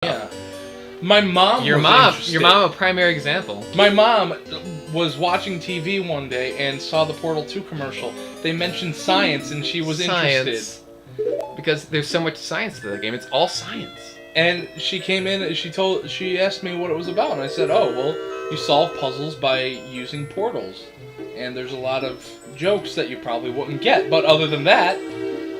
Yeah. My mom Your was mom, interested. your mom, a primary example. My mom was watching TV one day and saw the Portal 2 commercial. They mentioned science, and she was interested. Because there's so much science to the game. It's all science. And she came in and she asked me what it was about, and I said, "Oh, well, you solve puzzles by using portals, and there's a lot of jokes that you probably wouldn't get. But other than that,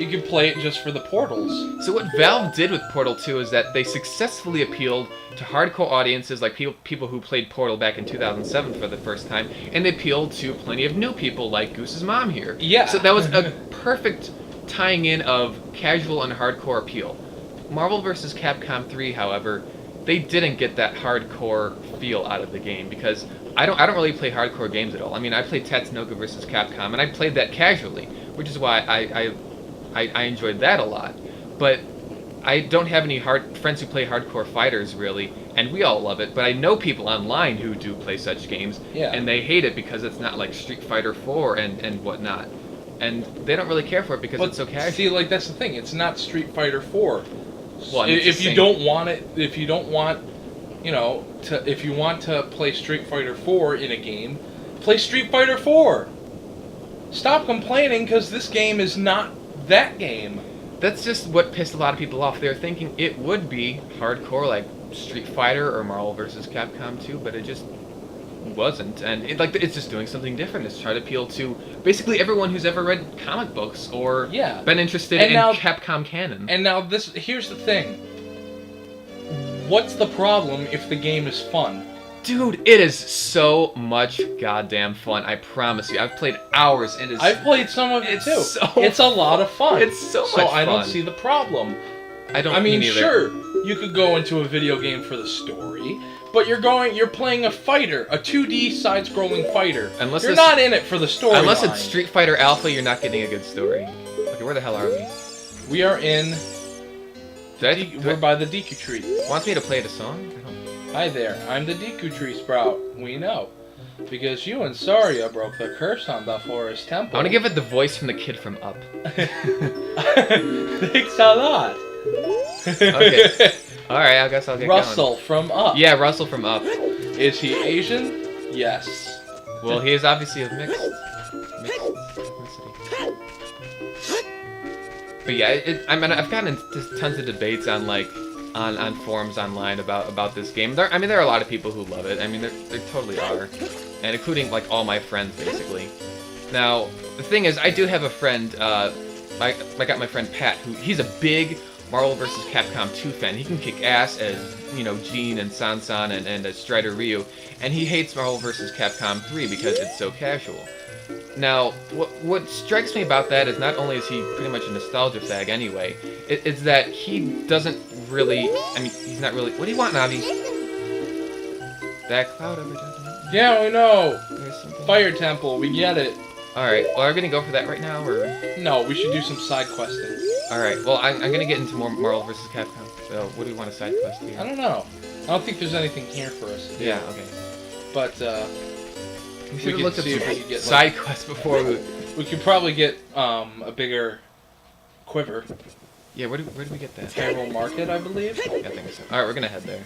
you can play it just for the portals." So what Valve did with Portal 2 is that they successfully appealed to hardcore audiences like people who played Portal back in 2007 for the first time, and they appealed to plenty of new people like Goose's mom here. Yeah. So that was a perfect tying in of casual and hardcore appeal. Marvel vs. Capcom 3, however, they didn't get that hardcore feel out of the game because I don't really play hardcore games at all. I mean, I played Tatsunoko vs. Capcom, and I played that casually, which is why I enjoyed that a lot. But I don't have any friends who play hardcore fighters, really, and we all love it, but I know people online who do play such games, and they hate it because it's not like Street Fighter 4 and whatnot. And they don't really care for it because it's so casual. See, like, that's the thing. It's not Street Fighter 4. Well, I mean, if you don't want it, if you don't want, if you want to play Street Fighter 4 in a game, play Street Fighter 4. Stop complaining because this game is not that game. That's just what pissed a lot of people off. They were thinking it would be hardcore like Street Fighter or Marvel vs. Capcom 2, but it just wasn't. And it's just doing something different. It's trying to appeal to basically everyone who's ever read comic books or been interested in Capcom canon. And now here's the thing. What's the problem if the game is fun? Dude, it is so much goddamn fun. I promise you. I've played hours. I've played some of it too. It's a lot of fun. It's so much fun. So I don't see the problem. I mean, sure, you could go into a video game for the story, but you're playing a fighter, a 2D side-scrroling fighter. You're not in it for the story. Unless it's Street Fighter Alpha, you're not getting a good story. Okay, where the hell are we? We are in. We're by the Deku Tree. Wants me to play the song? Hi there, I'm the Deku Tree Sprout. We know. Because you and Saria broke the curse on the forest temple. I want to give it the voice from the kid from Up. Thanks a lot. Okay. Alright, I guess I'll get Russell going. from Up. Yeah, Russell from Up. Is he Asian? Yes. Well, he is obviously of mixed ethnicity. But yeah, I've gotten into tons of debates on on forums online about this game. There are a lot of people who love it. I mean, there totally are, and including like all my friends basically. Now, the thing is, I do have a friend. I got my friend Pat, he's a big Marvel vs. Capcom 2 fan. He can kick ass as Gene and Sansan and as Strider Ryu, and he hates Marvel vs. Capcom 3 because it's so casual. Now, what strikes me about that is not only is he pretty much a nostalgia fag anyway, it's that he doesn't really, he's not really, what do you want, Navi? That cloud over there. Yeah, we know. Fire Temple, we get it. Alright, well, are we gonna go for that right now, or? No, we should do some side questing. Alright, well, I'm gonna get into more Marvel vs. Capcom, so what do we want to side quest here? I don't know. I don't think there's anything here for us to do. Yeah, okay. But, we should have looked at some side quests before we could probably get a bigger quiver. Yeah, where do we get that? Carroll Market, I believe. Yeah, I think so. Alright, we're gonna head there.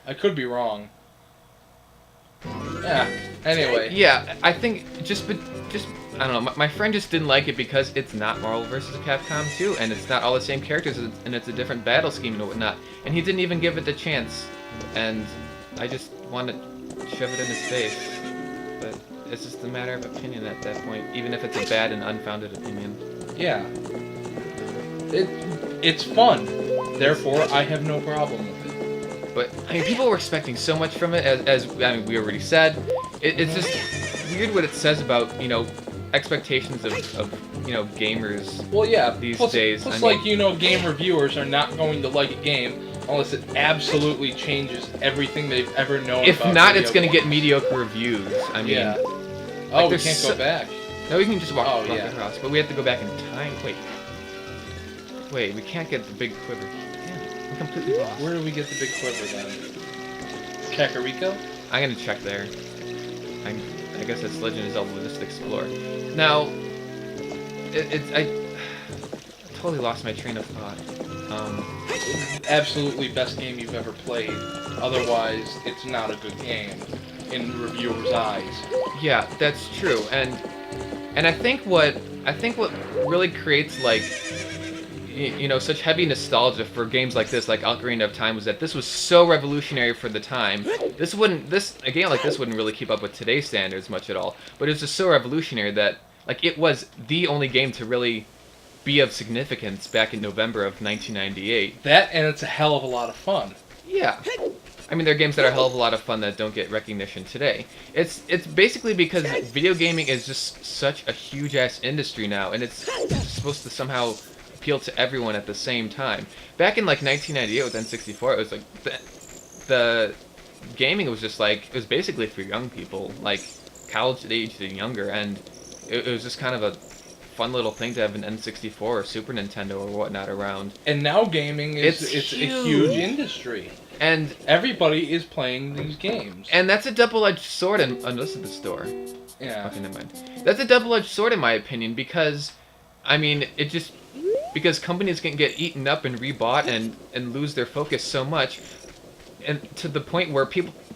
I could be wrong. Yeah. Anyway. Yeah, I think I don't know. My friend just didn't like it because it's not Marvel vs. Capcom 2, and it's not all the same characters, and it's a different battle scheme and whatnot. And he didn't even give it the chance, and I just want to shove it in his face. But it's just a matter of opinion at that point, even if it's a bad and unfounded opinion. Yeah. It's fun. Therefore, I have no problem with it. But people were expecting so much from it, as we already said. It's just weird what it says about expectations of gamers. Well, yeah. These days. Plus, game reviewers are not going to like a game unless it absolutely changes everything they've ever known. If about not, it's going to games. get mediocre reviews. Yeah. We can't go back. No, we can just walk across, but we have to go back in time. Wait, we can't get the big quiver. Damn, I'm completely lost. Where do we get the big quiver then? Kakariko? I'm gonna check there. I guess it's Legend of Zelda Just Explore. Now, I totally lost my train of thought. Absolutely best game you've ever played. Otherwise, it's not a good game in reviewers' eyes. Yeah, that's true, and I think what really creates like such heavy nostalgia for games like this, like Ocarina of Time, was that this was so revolutionary for the time. A game like this wouldn't really keep up with today's standards much at all, but it was just so revolutionary that like it was the only game to really be of significance back in November of 1998. That, and it's a hell of a lot of fun. Yeah. I mean, there are games that are a hell of a lot of fun that don't get recognition today. It's basically because video gaming is just such a huge-ass industry now, and it's supposed to somehow appeal to everyone at the same time. Back in, like, 1998 with N64, it was like, the gaming was just like, it was basically for young people, like, college-aged and younger, and it was just kind of a fun little thing to have an N64 or Super Nintendo or whatnot around. And now gaming it's a huge industry. And everybody is playing these games. And that's a double-edged sword unless it's the store. Yeah. Okay, never mind. That's a double-edged sword in my opinion because, I mean, because companies can get eaten up and rebought and lose their focus so much, and to the point where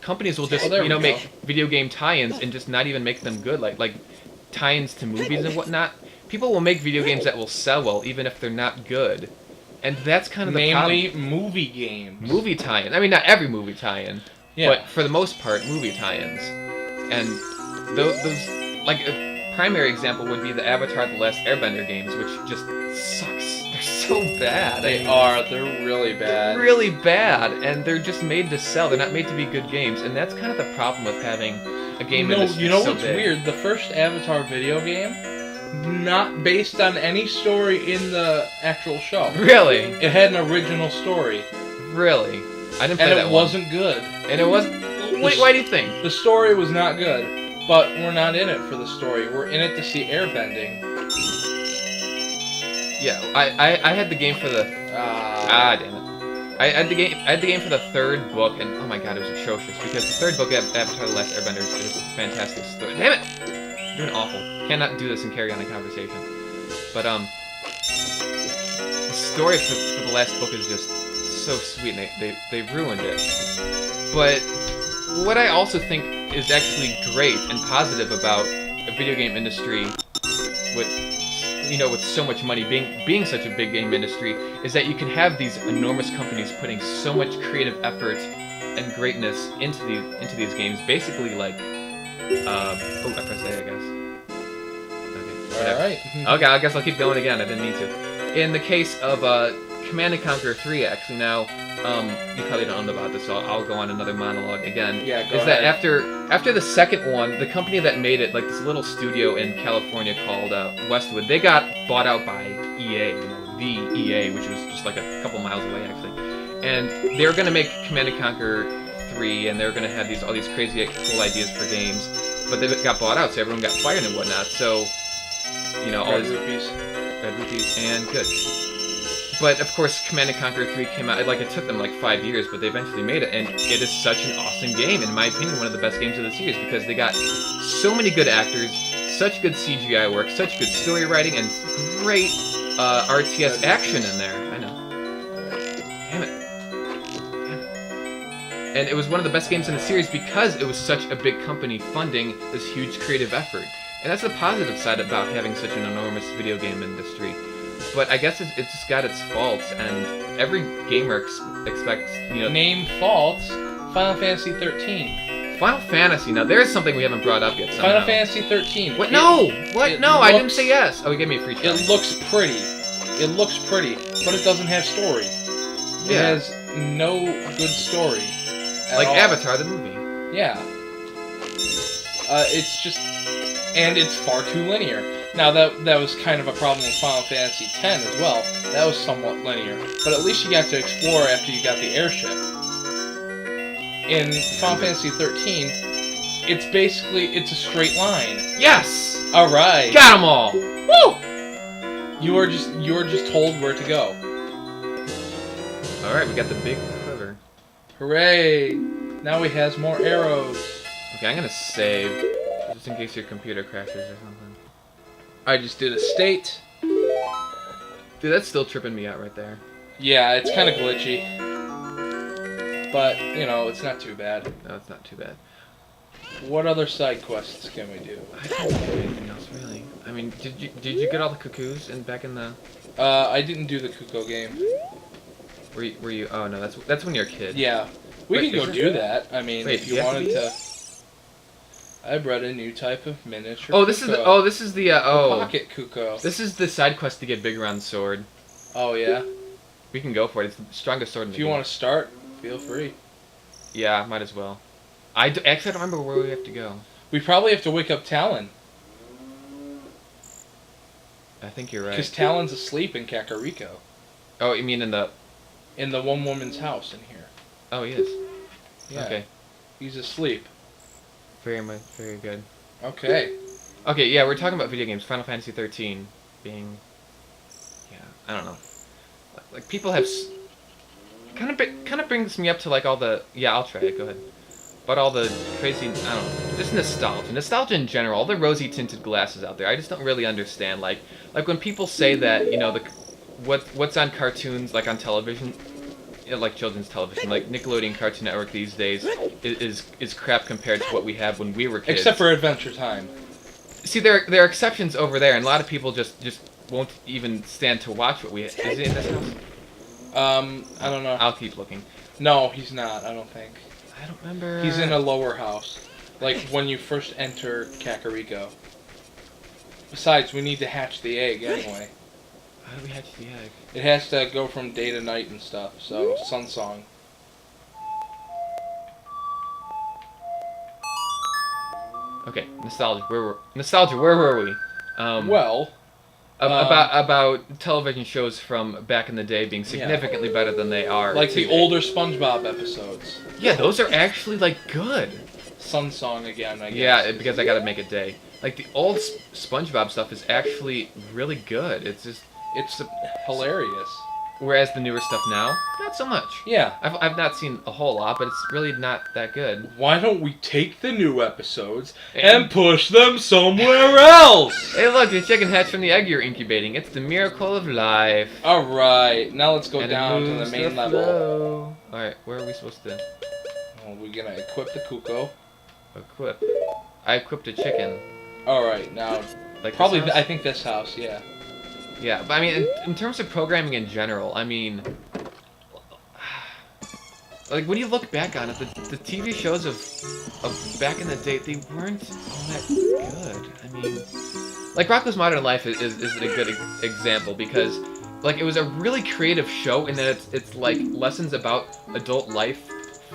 companies will just make video game tie-ins and just not even make them good, like tie-ins to movies and whatnot. People will make video games that will sell well even if they're not good. And that's kind of the problem. Namely, movie games. Movie tie-in. I mean, not every movie tie-in, yeah. But for the most part, movie tie-ins. And those like a primary example would be the Avatar: The Last Airbender games, which just sucks. They're so bad. They're really bad. Really bad, and they're just made to sell. They're not made to be good games, and that's kind of the problem with having a game industry so what's big. Weird? The first Avatar video game, not based on any story in the actual show. Really? It had an original story. Really? I didn't play that one. And it wasn't good. And it wasn't... Wait, why do you think? The story was not good, but we're not in it for the story. We're in it to see airbending. Yeah, I had the game for the... damn it. I had the game for the third book, and oh my god, it was atrocious, because the third book, Avatar: The Last Airbender, is a fantastic story. Damn it! I'm doing awful. Cannot do this and carry on a conversation. But, the story for the last book is just so sweet, and they ruined it. But what I also think is actually great and positive about a video game industry with so much money being such a big game industry is that you can have these enormous companies putting so much creative effort and greatness into these games. Basically, like, I pressed A, I guess. Okay. All right. Okay, I guess I'll keep going again. I didn't mean to. In the case of Command & Conquer 3, actually, now, you probably don't know about this, so I'll go on another monologue again. Yeah, go ahead. That after the second one, the company that made it, like this little studio in California called Westwood, they got bought out by EA, the EA, which was just like a couple miles away, actually. And they were going to make Command & Conquer 3, and they were going to have all these crazy, cool ideas for games, but they got bought out, so everyone got fired and whatnot, so, all Red these... rupees. Red rupees, and good. But, of course, Command & Conquer 3 came out, it took them 5 years, but they eventually made it, and it is such an awesome game, in my opinion, one of the best games of the series, because they got so many good actors, such good CGI work, such good story writing, and great RTS action in there. I know. Damn it. And it was one of the best games in the series because it was such a big company funding this huge creative effort. And that's the positive side about having such an enormous video game industry. But I guess it's just got its faults, and every gamer expects, Name faults. Final Fantasy 13. Final Fantasy. Now, there's something we haven't brought up yet somehow. Final Fantasy 13. What? No! What? No, I didn't say yes. Oh, he gave me a free try. It looks pretty. But it doesn't have story. It has no good story. Like all. Avatar, the movie. Yeah. It's just... And it's far too linear. Now, that was kind of a problem with Final Fantasy X as well. That was somewhat linear. But at least you got to explore after you got the airship. In Final Fantasy 13, it's a straight line. Yes! Alright. Got them all! Woo! You are just told where to go. Alright, we got the big quiver. Hooray! Now he has more arrows. Okay, I'm gonna save. Just in case your computer crashes or something. I just did a state. Dude, that's still tripping me out right there. Yeah, it's kind of glitchy. But, you know, it's not too bad. No, it's not too bad. What other side quests can we do? I didn't do anything else really. I mean, did you get all the cuckoos back in the? I didn't do the Kuko game. Were you? Oh no, that's when you're a kid. Yeah, we Wait, can go is do that. I mean, Wait, if do you you have to wanted be- to. I bred a new type of miniature. Oh, this is Kuko. this is the The oh. pocket Kuko. This is the side quest to get bigger on the sword. Oh yeah. We can go for it. It's the strongest sword in the If you game. want to start, feel free. Yeah, might as well. Actually, I don't remember where we have to go. We probably have to wake up Talon I think you're because right. Talon's asleep in Kakariko, Oh, you mean in the? in the one woman's house in here. Oh, he is. Yeah. Okay. He's asleep. Very good. Okay. Okay, yeah, we're talking about video games. Final Fantasy 13 being, yeah, I don't know. Like people have, kind of brings me up to like all the. Yeah, I'll try it. Go ahead. But all the crazy, I don't know, just nostalgia in general. All the rosy tinted glasses out there. I just don't really understand. Like when people say that, you know, what's on cartoons, like on television, you know, like children's television, like Nickelodeon Cartoon Network these days is crap compared to what we had when we were kids. Except for Adventure Time. See, there are exceptions over there, and a lot of people just won't even stand to watch what we. Is he in this house? I don't know. I'll keep looking. No, he's not. I don't think. I don't remember. He's in a lower house, like when you first enter Kakariko. Besides, we need to hatch the egg anyway. How do we hatch the egg? It has to go from day to night and stuff. So Sun Song. Okay, nostalgia. Where were we? Well, About television shows from back in the day being significantly better than they are like the today. older SpongeBob episodes. Yeah, those are actually like good. Sun Song again, I guess. Yeah, because I gotta make a day. Like the old SpongeBob stuff is actually really good. It's just It's hilarious. whereas the newer stuff now, not so much. Yeah. I've not seen a whole lot, but it's really not that good. Why don't we take the new episodes and push them somewhere else? Hey, look, the chicken hatched from the egg you're incubating. It's the miracle of life. Alright, now let's go And it down to the moves main level. flow. Alright, where are we supposed to Well, we're gonna equip the Kuko. equip? I equipped a chicken. Alright, now, Like probably, this house? I think this house, yeah. Yeah, but I mean, in terms of programming in general, I mean, like when you look back on it, the TV shows of back in the day, they weren't all that good. I mean, like Rocko's Modern Life is a good example because, like, it was a really creative show in that it's like lessons about adult life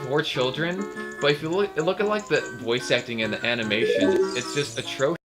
for children. But if you look at like the voice acting and the animation, it's just atrocious.